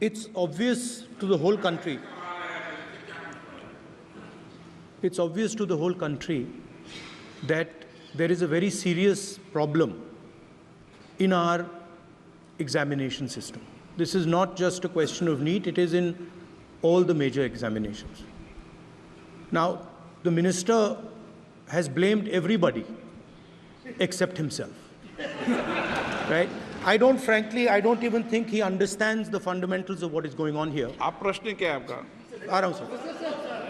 It's obvious to the whole country. It's obvious to the whole country that there is a very serious problem in our examination system. This is not just a question of NEET, it is in all the major examinations. Now, the minister has blamed everybody except himself. Right? I don't even think he understands the fundamentals of what is going on here. आप प्रश्न क्या है आपका? आ रहा हूं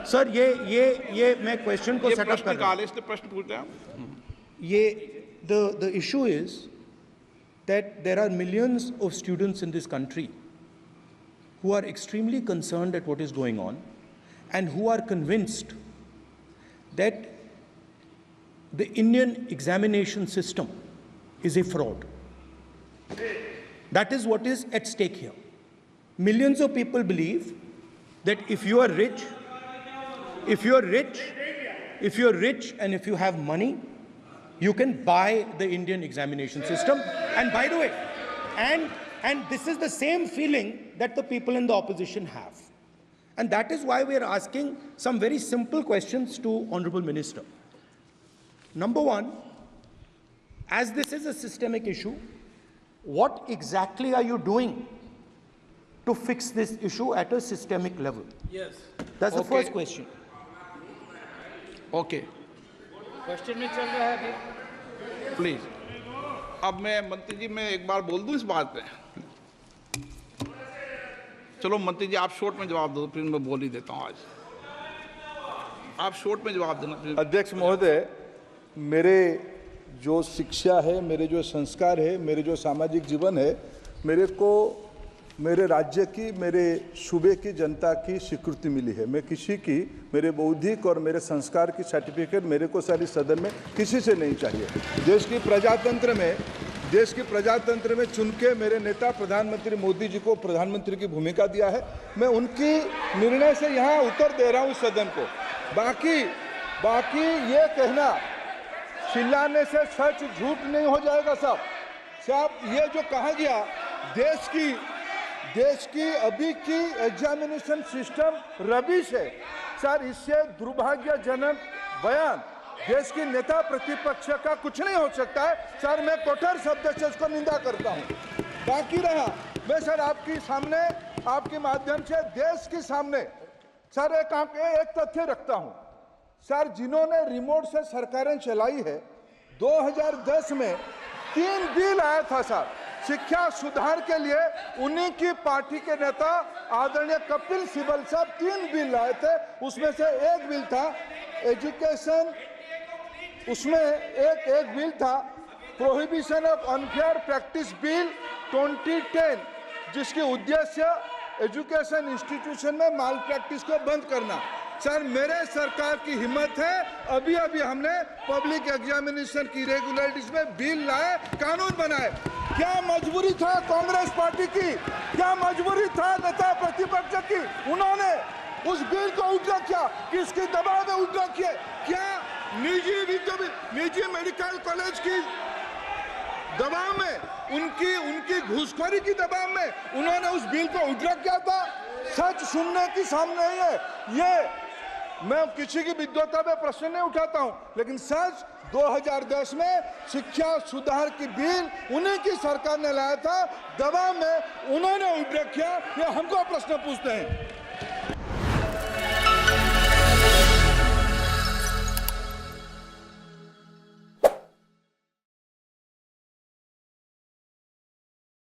sir ये मैं question को सेटअप कर रहा हूं। प्रश्न पूछते हैं ये the issue is that there are millions of students in this country who are extremely concerned at what is going on and who are convinced that the Indian examination system is a fraud. That is what is at stake here. Millions of people believe that if you are rich and if you have money, you can buy the Indian examination system. And by the way, and this is the same feeling that the people in the opposition have. And that is why we are asking some very simple questions to Honorable Minister. Number one, as this is a systemic issue, what exactly are you doing to fix this issue at a systemic level? Yes. That's the first question. Okay, question में चल रहा है अभी। Please. अब मैं मंत्री जी मैं एक बार बोल दूं इस बात पे। चलो मंत्री जी आप शॉर्ट में जवाब दो, फिर मैं बोल ही देता हूं। आज आप शॉर्ट में जवाब देना। अध्यक्ष महोदय, मेरे जो शिक्षा है, मेरे जो संस्कार है, मेरे जो सामाजिक जीवन है, मेरे को मेरे राज्य की, मेरे सूबे की जनता की स्वीकृति मिली है। मैं किसी की, मेरे बौद्धिक और मेरे संस्कार की सर्टिफिकेट मेरे को सारी सदन में किसी से नहीं चाहिए। देश की प्रजातंत्र में चुन के मेरे नेता प्रधानमंत्री मोदी जी को प्रधानमंत्री की भूमिका दिया है। मैं उनकी निर्णय से यहाँ उत्तर दे रहा हूँ सदन को। बाकी ये कहना चिल्लाने से सच झूठ नहीं हो जाएगा साहब। ये जो कहा गया देश की अभी की एग्जामिनेशन सिस्टम रबिश है सर, इससे दुर्भाग्यजनक बयान देश की नेता प्रतिपक्ष का कुछ नहीं हो सकता है सर। मैं कठोर शब्द से इसको निंदा करता हूं। बाकी रहा, मैं सर आपके सामने, आपके माध्यम से देश के सामने सर एक तथ्य रखता हूं सर। जिन्होंने रिमोट से सरकारें चलाई है, 2010 में 3 बिल आया था सर शिक्षा सुधार के लिए। उन्हीं की पार्टी के नेता आदरणीय कपिल सिब्बल साहब 3 बिल लाए थे। उसमें से एक बिल था एजुकेशन, उसमें एक बिल था prohibition of unfair practice bill 2010, जिसकी उद्देश्य एजुकेशन इंस्टीट्यूशन में माल प्रैक्टिस को बंद करना। सर मेरे सरकार की हिम्मत है, अभी हमने पब्लिक एग्जामिनेशन की रेगुलरिटीज में बिल लाए, कानून बनाए। क्या मजबूरी था कांग्रेस पार्टी की, क्या मजबूरी था नेता प्रतिपक्ष की? उन्होंने उस बिल को उल्टा किया, किसके दबाव में उल्टा किया? क्या निजी मेडिकल कॉलेज की दबाव में, उनकी घूसखोरी की दबाव में उन्होंने उस बिल को उल्टा किया था? सच सुनने की सामने नहीं है। ये मैं किसी की विद्वता में प्रश्न नहीं उठाता हूं, लेकिन सच 2010 में शिक्षा सुधार की बिल उन्हीं की सरकार ने लाया था, दबाव में उन्होंने उल्टा किया। ये हमको प्रश्न पूछते हैं।